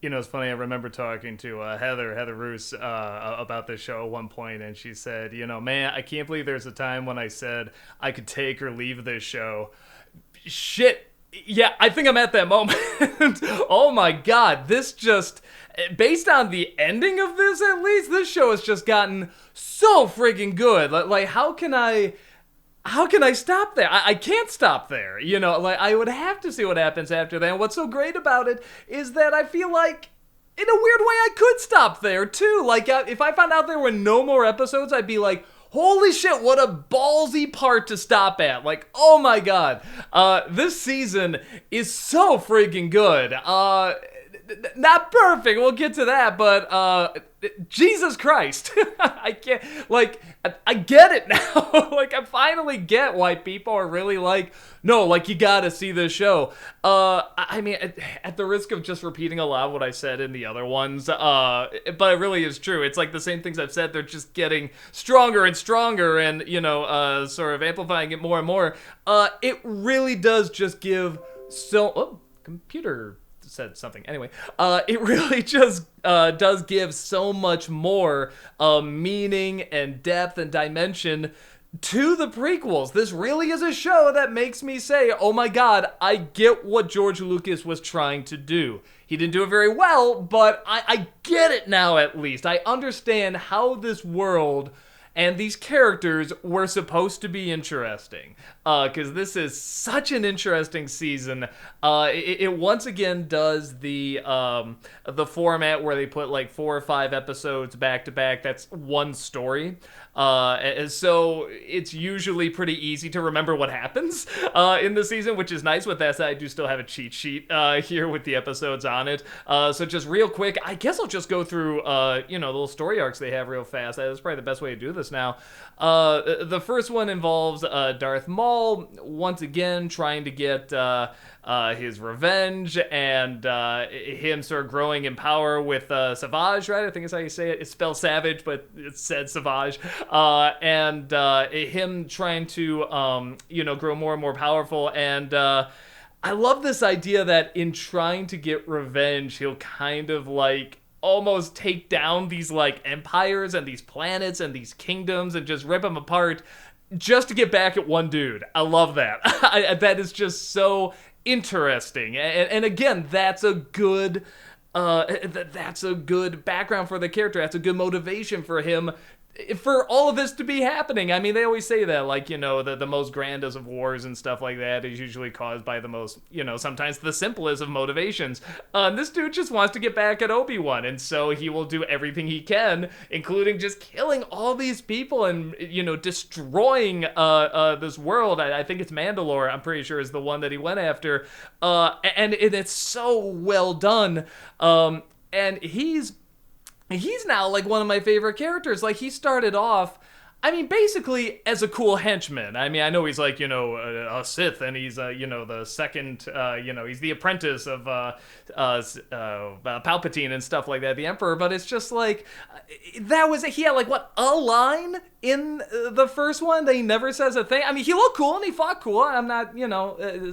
It's funny. I remember talking to Heather Roos, about this show at one point, and she said, man, I can't believe there's a time when I said I could take or leave this show. Shit. Yeah, I think I'm at that moment. Oh my god, this just, based on the ending of this at least, this show has just gotten so freaking good. Like, how can I stop there? I can't stop there. Like, I would have to see what happens after that. And what's so great about it is that I feel like, in a weird way, I could stop there too. Like, if I found out there were no more episodes, I'd be like, holy shit, what a ballsy part to stop at. Like, oh my god. This season is so freaking good. Not perfect, we'll get to that, but Jesus Christ. I can't, like, I get it now. Like, I finally get why people are really like, no, like, you gotta see this show. I mean, at the risk of just repeating a lot of what I said in the other ones, but it really is true. It's like the same things I've said, they're just getting stronger and stronger and, sort of amplifying it more and more. It really does just give computer said something. Anyway, it really just does give so much more meaning and depth and dimension to the prequels. This really is a show that makes me say, oh my god, I get what George Lucas was trying to do. He didn't do it very well, but I get it now at least. I understand how this world and these characters were supposed to be interesting, because this is such an interesting season. It once again does the format where they put like 4 or 5 episodes back to back. That's one story. And so it's usually pretty easy to remember what happens in the season, which is nice. With that said, I do still have a cheat sheet here with the episodes on it. So just real quick, I guess I'll just go through the little story arcs they have real fast. That's probably the best way to do this now. The first one involves Darth Maul once again trying to get his revenge, and him sort of growing in power with Savage, right? I think is how you say it. It's spelled Savage, but it's said Savage. And him trying to, grow more and more powerful. And I love this idea that in trying to get revenge, he'll kind of like almost take down these like empires and these planets and these kingdoms and just rip them apart just to get back at one dude. I love that. That is just so interesting. And again, that's a good background for the character. That's a good motivation for him, for all of this to be happening. I mean, they always say that, like, the most grandest of wars and stuff like that is usually caused by the most, sometimes the simplest of motivations. This dude just wants to get back at Obi-Wan, and so he will do everything he can, including just killing all these people and, destroying this world. I think it's Mandalore, I'm pretty sure, is the one that he went after. And it's so well done. And he's now like one of my favorite characters. Like, he started off, I mean, basically as a cool henchman. I mean, I know he's like, a Sith, and he's, the second, he's the apprentice of Palpatine and stuff like that, the Emperor. But it's just like, he had like, what, a line in the first one that he never says a thing. I mean, he looked cool and he fought cool. I'm not,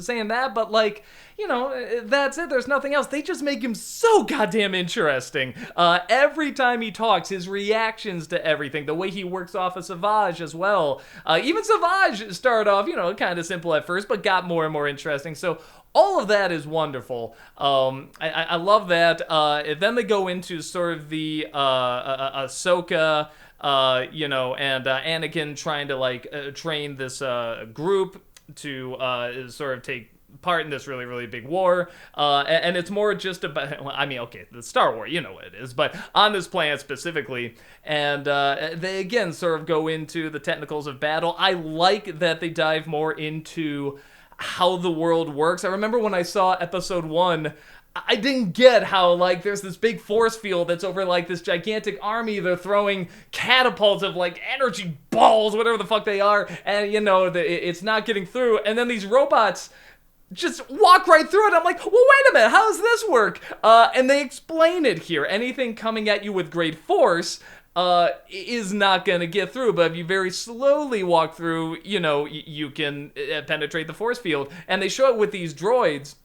saying that, but like, that's it. There's nothing else. They just make him so goddamn interesting. Every time he talks, his reactions to everything, the way he works off of Savage as well. Even Savage started off, kind of simple at first, but got more and more interesting. So all of that is wonderful. I love that. Then they go into sort of the Ahsoka, and Anakin trying to like train this group to sort of take part in this really, really big war. And it's more just about, I mean, okay, the Star Wars, you know what it is, but on this planet specifically. And they again sort of go into the technicals of battle. I like that they dive more into how the world works. I remember when I saw episode 1, I didn't get how, like, there's this big force field that's over, like, this gigantic army. They're throwing catapults of, like, energy balls, whatever the fuck they are, and, it's not getting through. And then these robots just walk right through it. I'm like, well, wait a minute, how does this work? And they explain it here. Anything coming at you with great force is not going to get through, but if you very slowly walk through, you can penetrate the force field. And they show it with these droids,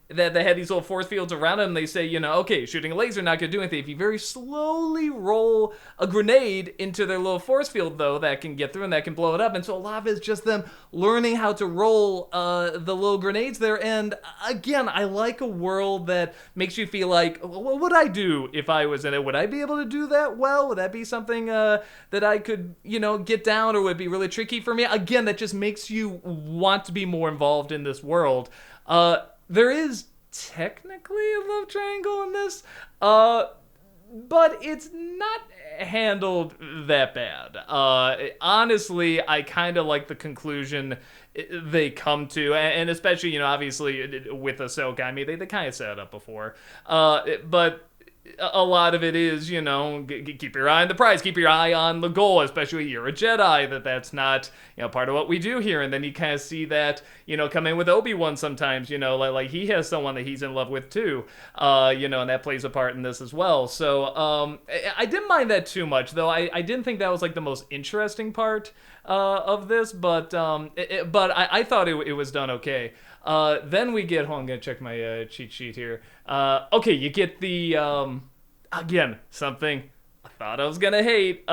that they had these little force fields around them. They say, okay, shooting a laser not gonna do anything. If you very slowly roll a grenade into their little force field, though, that can get through and that can blow it up. And so a lot of it's just them learning how to roll the little grenades there. And again, I like a world that makes you feel like, what would I do if I was in it? Would I be able to do that well? Would that be something that I could, get down, or would it be really tricky for me? Again, that just makes you want to be more involved in this world. There is technically a love triangle in this, but it's not handled that bad. Honestly, I kind of like the conclusion they come to, and especially, obviously with Ahsoka, I mean, they kind of set it up before, but a lot of it is, keep your eye on the prize, keep your eye on the goal, especially you're a Jedi, that's not, part of what we do here. And then you kind of see that, come in with Obi-Wan sometimes, like he has someone that he's in love with too, and that plays a part in this as well. So I didn't mind that too much, though. I didn't think that was like the most interesting part of this, but I thought it was done okay. Then we get home. I'm going to check my cheat sheet here. Okay, you get the, again, something I thought I was going to hate.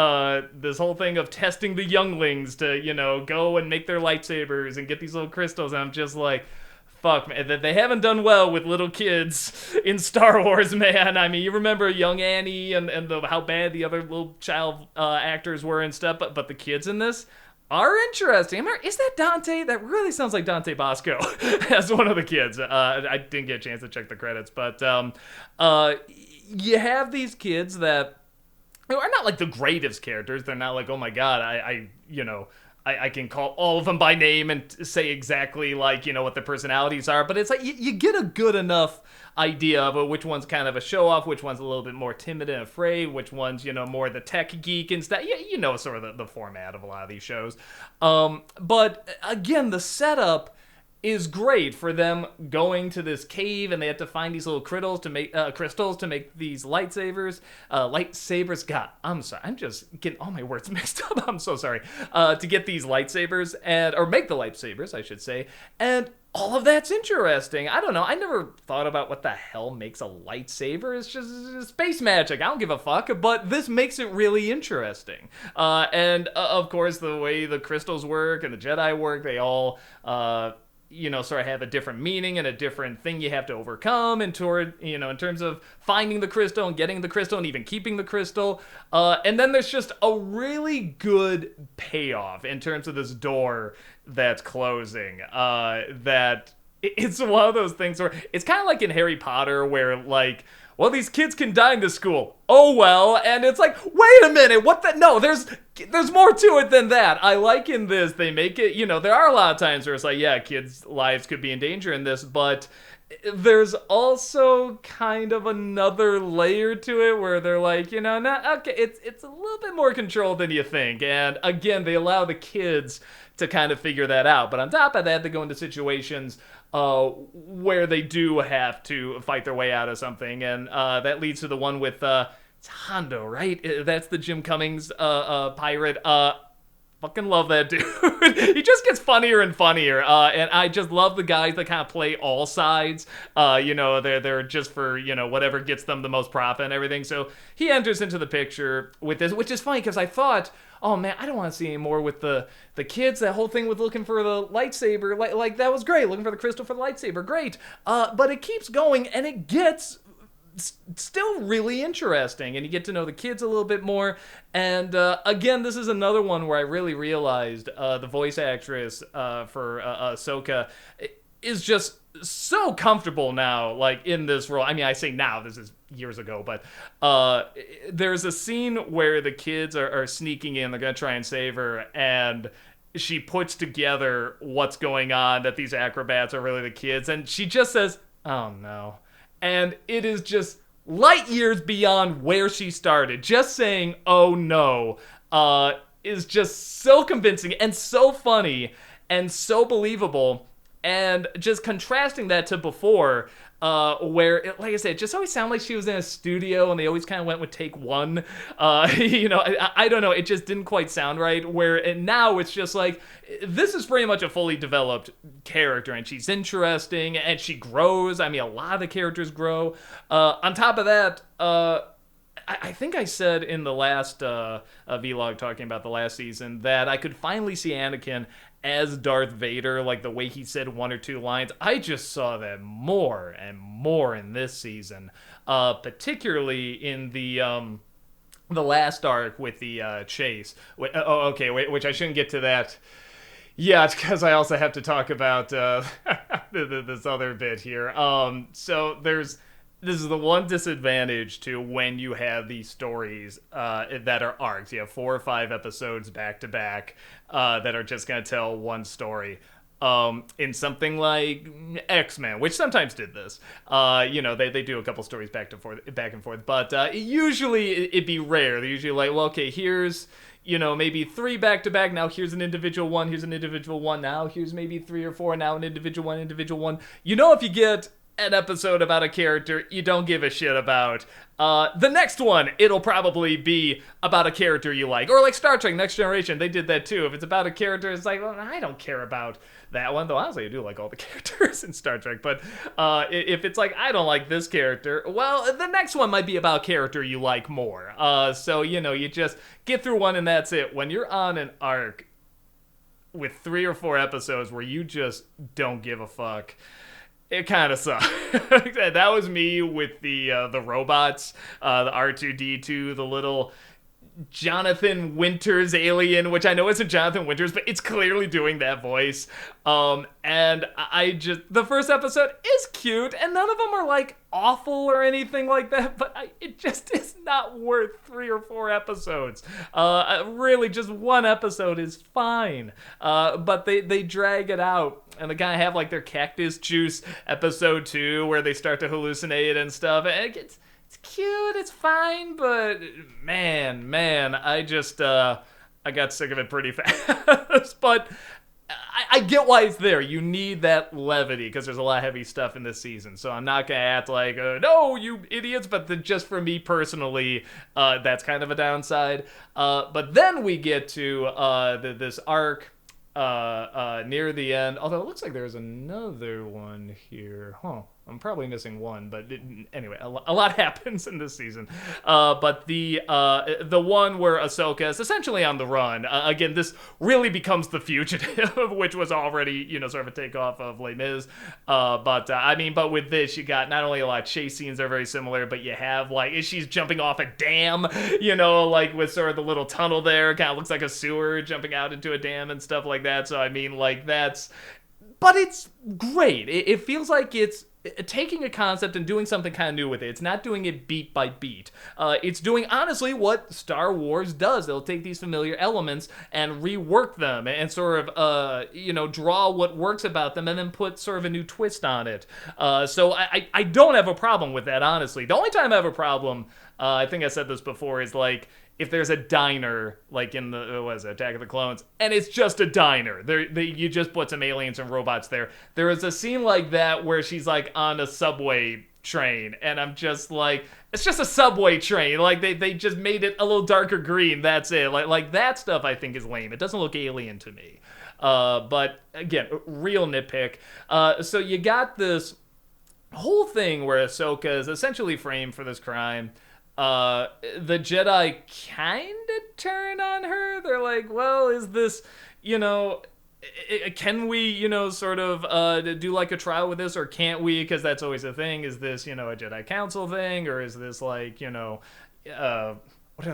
This whole thing of testing the younglings to, go and make their lightsabers and get these little crystals. And I'm just like, fuck, man, they haven't done well with little kids in Star Wars, man. I mean, you remember young Annie and how bad the other little child actors were and stuff, but the kids in this are interesting. Is that Dante? That really sounds like Dante Bosco as one of the kids. I didn't get a chance to check the credits, but you have these kids that are not like the greatest characters. They're not like, oh my god, I can call all of them by name and say exactly like, what their personalities are, but it's like you get a good enough idea of which one's kind of a show-off, which one's a little bit more timid and afraid, which one's, more the tech geek and stuff. Sort of the format of a lot of these shows. But again, the setup is great for them going to this cave, and they have to find these little crystals to make these lightsabers. God, I'm sorry. I'm just getting all my words mixed up. I'm so sorry. To get these lightsabers or make the lightsabers, I should say. And all of that's interesting. I don't know. I never thought about what the hell makes a lightsaber. It's just space magic. I don't give a fuck. But this makes it really interesting. And of course, the way the crystals work and the Jedi work, they all sort of have a different meaning and a different thing you have to overcome in terms of finding the crystal and getting the crystal and even keeping the crystal. And then there's just a really good payoff in terms of this door that's closing. That it's one of those things where it's kind of like in Harry Potter where like, well, these kids can die in this school. Oh, well. And it's like, wait a minute. What the? No, there's more to it than that. I like in this, they make it, there are a lot of times where it's like, yeah, kids' lives could be in danger in this, but there's also kind of another layer to it where they're like, okay, it's a little bit more controlled than you think. And again, they allow the kids to kind of figure that out. But on top of that, they go into situations where they do have to fight their way out of something. And that leads to the one with it's Hondo, right? That's the Jim Cummings pirate. Fucking love that dude. He just gets funnier and funnier. And I just love the guys that kind of play all sides. They're just for, whatever gets them the most profit and everything. So he enters into the picture with this, which is funny because I thought, oh man, I don't want to see any more with the kids. That whole thing with looking for the lightsaber, like that was great. Looking for the crystal for the lightsaber, great. But it keeps going and it gets still really interesting, and you get to know the kids a little bit more. And again, this is another one where I really realized the voice actress for Ahsoka is just so comfortable now, like in this role. I mean, I say now, this is years ago, but there's a scene where the kids are sneaking in, they're gonna try and save her, and she puts together what's going on, that these acrobats are really the kids, and she just says, oh no. And it is just light years beyond where she started. Just saying, oh no, is just so convincing and so funny and so believable. And just contrasting that to before, where, like I said, it just always sounded like she was in a studio and they always kind of went with take one. I don't know. It just didn't quite sound right. Where now it's just like, this is pretty much a fully developed character and she's interesting and she grows. I mean, a lot of the characters grow. On top of that, I think I said in the last vlog talking about the last season that I could finally see Anakin as Darth Vader, like the way he said one or two lines. I just saw that more and more in this season, particularly in the last arc with the chase. Which I shouldn't get to that. Yeah, it's because I also have to talk about this other bit here. So this is the one disadvantage to when you have these stories that are arcs. You have 4 or 5 episodes back to back that are just going to tell one story. In something like X-Men, which sometimes did this, they do a couple stories back and forth, but usually it'd be rare. They're usually like, well, okay, here's maybe 3 back to back. Now here's an individual one. Here's an individual one. Now here's maybe 3 or 4. Now an individual one. If you get an episode about a character you don't give a shit about, the next one, it'll probably be about a character you like. Or like Star Trek Next Generation, they did that too. If it's about a character, it's like, well, I don't care about that one. Though honestly, I do like all the characters in Star Trek. But if it's like, I don't like this character, well, the next one might be about a character you like more. So, you just get through one and that's it. When you're on an arc with 3 or 4 episodes where you just don't give a fuck, it kind of sucks. That was me with the robots, the R2-D2, the little Jonathan Winters alien, which I know isn't Jonathan Winters, but it's clearly doing that voice. And the first episode is cute, and none of them are like awful or anything like that, but it just is not worth 3 or 4 episodes. Really, just one episode is fine. But they drag it out. And they kind of have like their cactus juice episode 2 where they start to hallucinate and stuff. And it's cute, it's fine, but man, I got sick of it pretty fast. But I get why it's there. You need that levity because there's a lot of heavy stuff in this season. So I'm not going to act like, no, you idiots. But just for me personally, that's kind of a downside. But then we get to this arc near the end, although it looks like there's another one here. I'm probably missing one, but anyway, a lot happens in this season. But the one where Ahsoka is essentially on the run. Again, this really becomes the fugitive, which was already, sort of a takeoff of Les Mis. But with this, you got not only a lot of chase scenes that are very similar, but you have like, she's jumping off a dam, like with sort of the little tunnel there. Kind of looks like a sewer jumping out into a dam and stuff like that. So, but it's great. It feels like it's taking a concept and doing something kind of new with it. It's not doing it beat by beat. It's doing, honestly, what Star Wars does. They'll take these familiar elements and rework them and sort of, draw what works about them and then put sort of a new twist on it. So I don't have a problem with that, honestly. The only time I have a problem, I think I said this before, is like, if there's a diner, like in the, Attack of the Clones, and it's just a diner. You just put some aliens and robots there. There is a scene like that where she's like on a subway train, and I'm just like, it's just a subway train. Like they just made it a little darker green. That's it. Like that stuff I think is lame. It doesn't look alien to me. But again, real nitpick. So you got this whole thing where Ahsoka is essentially framed for this crime. The Jedi kind of turn on her. They're like, well, is this, can we, sort of do like a trial with this, or can't we? Because that's always a thing. Is this, a Jedi Council thing, or is this like, whatever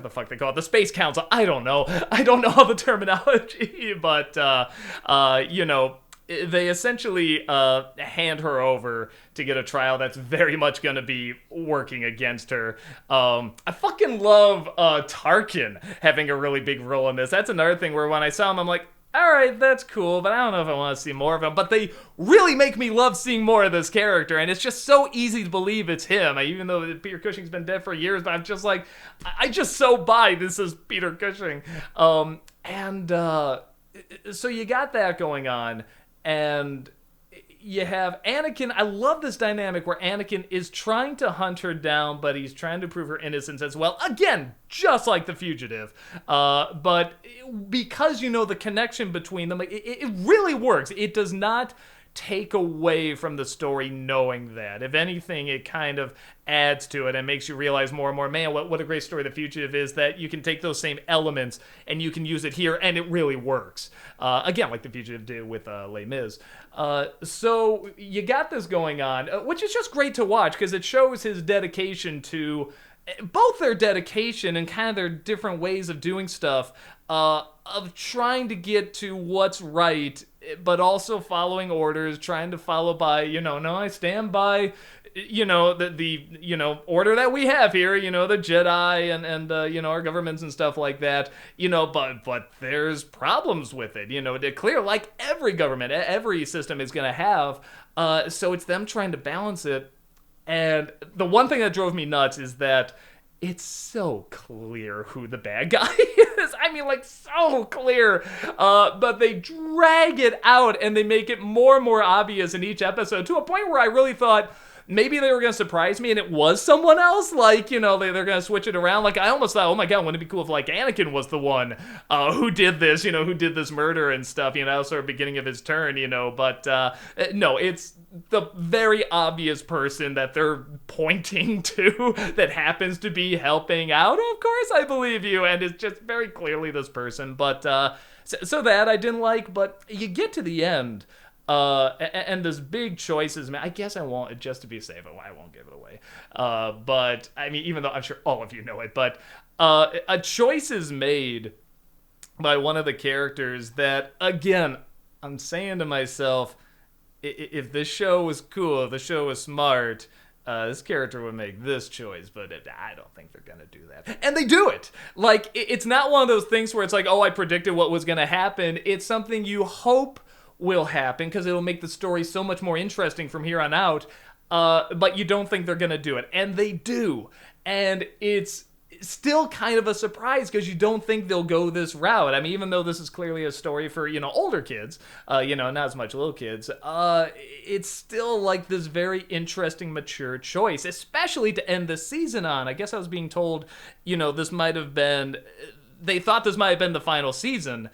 the fuck they call it, the Space Council? I don't know all the terminology, but, they essentially hand her over to get a trial that's very much going to be working against her. I fucking love Tarkin having a really big role in this. That's another thing where when I saw him, I'm like, all right, that's cool, but I don't know if I want to see more of him. But they really make me love seeing more of this character, and it's just so easy to believe it's him. Even though Peter Cushing's been dead for years, but I'm just like, I just so buy this is Peter Cushing. So you got that going on. And, you have Anakin. I love this dynamic where Anakin is trying to hunt her down, but he's trying to prove her innocence as well. Again, just like the fugitive. But because you know the connection between them, it really works. It does not take away from the story knowing that. If anything, it kind of adds to it and makes you realize more and more, man, what a great story The Fugitive is, that you can take those same elements and you can use it here, and it really works. Again, like The Fugitive did with Les Mis. So you got this going on, which is just great to watch because it shows his dedication to both their dedication and kind of their different ways of doing stuff, of trying to get to what's right, but also following orders, trying to follow by, no, I stand by, the order that we have here, the Jedi and our governments and stuff like that, but there's problems with it, they're clear, like every government, every system is going to have, so it's them trying to balance it. And the one thing that drove me nuts is that it's so clear who the bad guy is. I mean, like, so clear. But they drag it out and they make it more and more obvious in each episode to a point where I really thought maybe they were going to surprise me and it was someone else. Like, they're going to switch it around. Like, I almost thought, oh my God, wouldn't it be cool if, like, Anakin was the one who did this, who did this murder and stuff, sort of beginning of his turn, But no, it's the very obvious person that they're pointing to that happens to be helping out. Of course, I believe you. And it's just very clearly this person. But so that I didn't like. But you get to the end. And there's big choices. I guess I won't, just to be safe, I won't give it away. But, I mean, even though I'm sure all of you know it, but a choice is made by one of the characters that, again, I'm saying to myself, if this show was cool, if the show was smart, this character would make this choice, but I don't think they're going to do that. And they do it. Like, it's not one of those things where it's like, oh, I predicted what was going to happen. It's something you hope will happen because it'll make the story so much more interesting from here on out, but you don't think they're gonna do it, and they do, and it's still kind of a surprise because you don't think they'll go this route. I mean, even though this is clearly a story for older kids, not as much little kids, it's still like this very interesting, mature choice, especially to end the season on. I guess I was being told, this might have been, they thought this might have been the final season.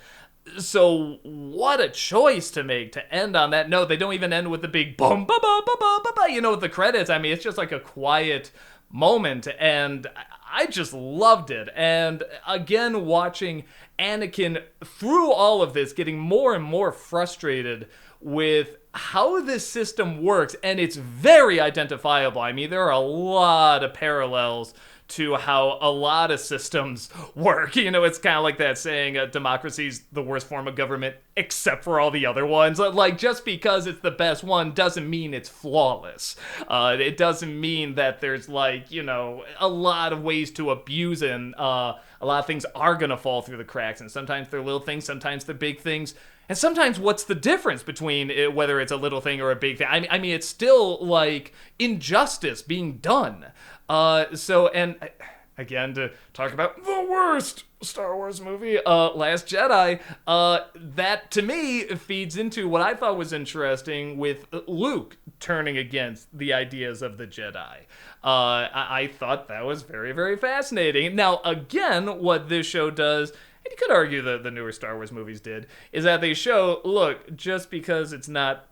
So what a choice to make to end on that note. They don't even end with the big boom, ba ba ba ba ba ba, with the credits. I mean, it's just like a quiet moment, and I just loved it. And again, watching Anakin through all of this, getting more and more frustrated with how this system works, and it's very identifiable. I mean, there are a lot of parallels to how a lot of systems work. It's kind of like that saying, democracy's the worst form of government except for all the other ones. Like, just because it's the best one doesn't mean it's flawless. It doesn't mean that there's, like, a lot of ways to abuse it, and a lot of things are going to fall through the cracks, and sometimes they're little things, sometimes they're big things. And sometimes what's the difference between whether it's a little thing or a big thing? I mean, it's still like injustice being done. So, and again, to talk about the worst Star Wars movie, Last Jedi, that to me feeds into what I thought was interesting with Luke turning against the ideas of the Jedi. I thought that was very, very fascinating. Now, again, what this show does, and you could argue that the newer Star Wars movies did, is that they show, look, just because it's not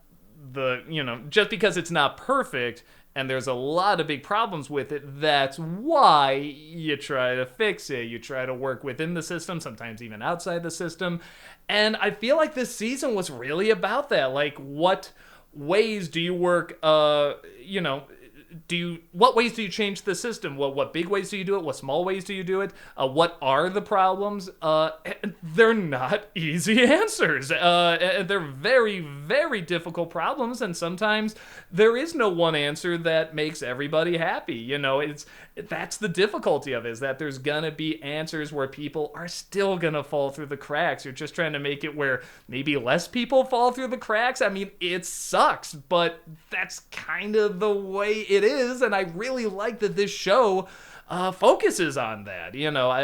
perfect, and there's a lot of big problems with it, that's why you try to fix it. You try to work within the system, sometimes even outside the system. And I feel like this season was really about that. Like, what ways do you work, what ways do you change the system? What big ways do you do it? What small ways do you do it? What are the problems? They're not easy answers. They're very, very difficult problems, and sometimes there is no one answer that makes everybody happy. That's the difficulty of it, is that there's gonna be answers where people are still gonna fall through the cracks. You're just trying to make it where maybe less people fall through the cracks. I mean, it sucks, but that's kind of the way it it is, and I really like that this show focuses on that.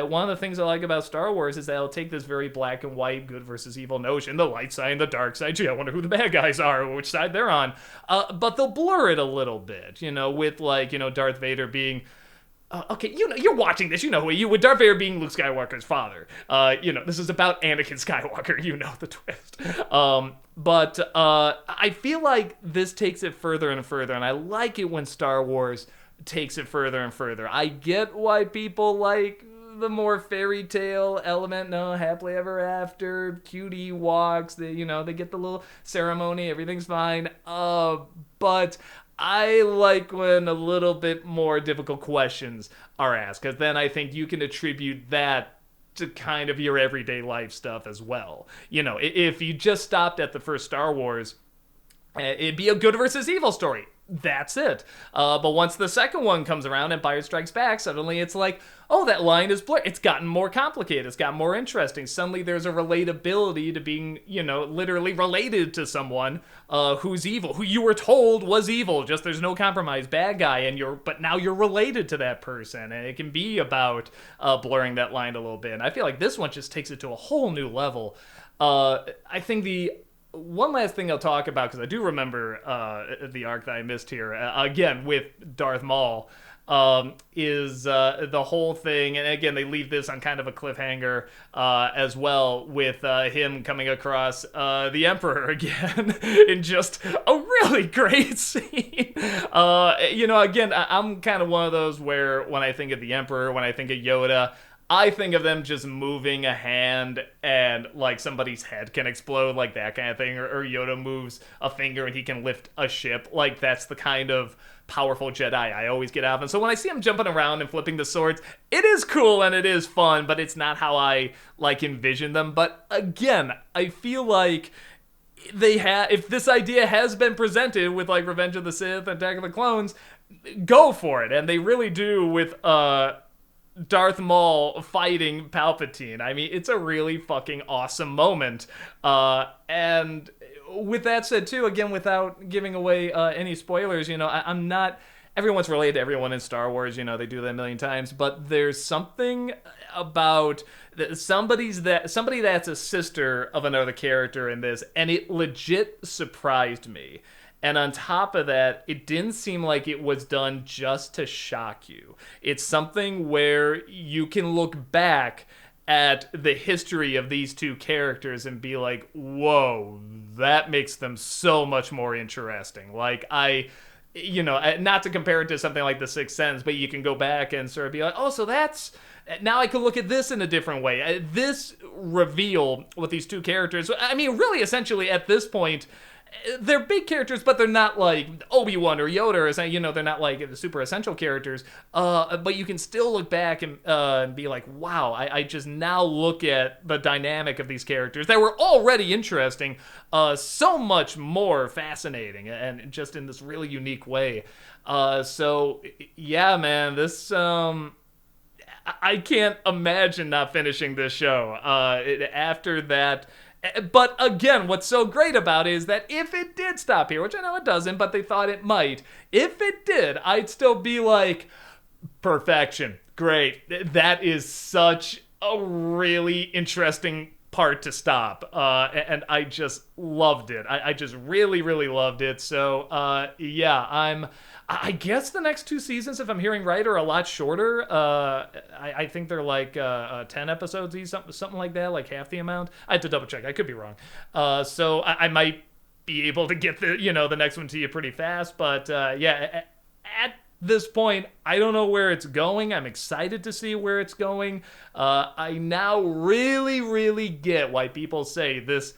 One of the things I like about Star Wars is that it'll take this very black and white, good versus evil notion, the light side and the dark side. Gee, I wonder who the bad guys are, or which side they're on. But they'll blur it a little bit, with Darth Vader being. Okay, you're watching this. With Darth Vader being Luke Skywalker's father. This is about Anakin Skywalker. The twist. But I feel like this takes it further and further, and I like it when Star Wars takes it further and further. I get why people like the more fairy tale element. No, happily ever after, cutie walks. They get the little ceremony. Everything's fine. But I like when a little bit more difficult questions are asked, because then I think you can attribute that to kind of your everyday life stuff as well. If you just stopped at the first Star Wars, it'd be a good versus evil story. That's it. But once the second one comes around, Empire Strikes Back, suddenly it's like, oh, that line is blurred. It's gotten more complicated. It's gotten more interesting. Suddenly there's a relatability to being, literally related to someone who's evil, who you were told was evil. Just there's no compromise, bad guy, but now you're related to that person, and it can be about blurring that line a little bit. And I feel like this one just takes it to a whole new level. I think the one last thing I'll talk about, because I do remember the arc that I missed here, again, with Darth Maul, is the whole thing, and again, they leave this on kind of a cliffhanger as well, with him coming across the Emperor again in just a really great scene. Again, I'm kind of one of those where when I think of the Emperor, when I think of Yoda, I think of them just moving a hand and like somebody's head can explode, like that kind of thing. Or Yoda moves a finger and he can lift a ship. Like that's the kind of powerful Jedi I always get out of. And so when I see him jumping around and flipping the swords, it is cool and it is fun, but it's not how I like envision them. But again, I feel like if this idea has been presented with like Revenge of the Sith and Attack of the Clones, go for it. And they really do with Darth Maul fighting Palpatine. I mean, it's a really fucking awesome moment. And with that said, too, again, without giving away any spoilers, I'm not... Everyone's related to everyone in Star Wars, they do that a million times, but there's something about somebody that's a sister of another character in this, and it legit surprised me. And on top of that, it didn't seem like it was done just to shock you. It's something where you can look back at the history of these two characters and be like, whoa, that makes them so much more interesting. Like, not to compare it to something like The Sixth Sense, but you can go back and sort of be like, oh, so that's... Now I can look at this in a different way. This reveal with these two characters, I mean, really, essentially, at this point... They're big characters, but they're not like Obi-Wan or Yoda or something. They're not like the super essential characters. But you can still look back and be like, wow, I just now look at the dynamic of these characters that were already interesting, so much more fascinating, and just in this really unique way. So, yeah, man, this... I can't imagine not finishing this show. After that... But again, what's so great about it is that if it did stop here, which I know it doesn't, but they thought it might, if it did, I'd still be like, perfection, great. That is such a really interesting part to stop. And I just loved it. I just really, really loved it. So, yeah, I guess the next two seasons, if I'm hearing right, are a lot shorter. I think they're like 10 episodes, something like that, like half the amount. I have to double check. I could be wrong. So I might be able to get the next one to you pretty fast. But yeah, at this point, I don't know where it's going. I'm excited to see where it's going. I now really, really get why people say this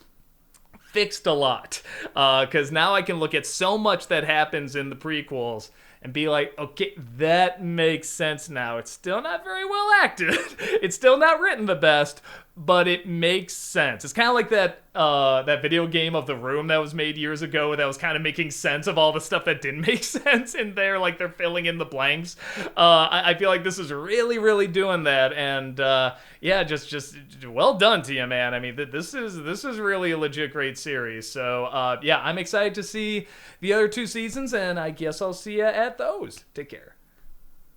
fixed a lot, because now I can look at so much that happens in the prequels and be like, okay, that makes sense now. It's still not very well acted. It's still not written the best, but it makes sense. It's kind of like that video game of The Room that was made years ago that was kind of making sense of all the stuff that didn't make sense in there, like they're filling in the blanks. I feel like this is really, really doing that, and yeah, just well done to you, man. I mean, this is really a legit great series. So yeah, I'm excited to see the other 2 seasons, and I guess I'll see you at those. Take care.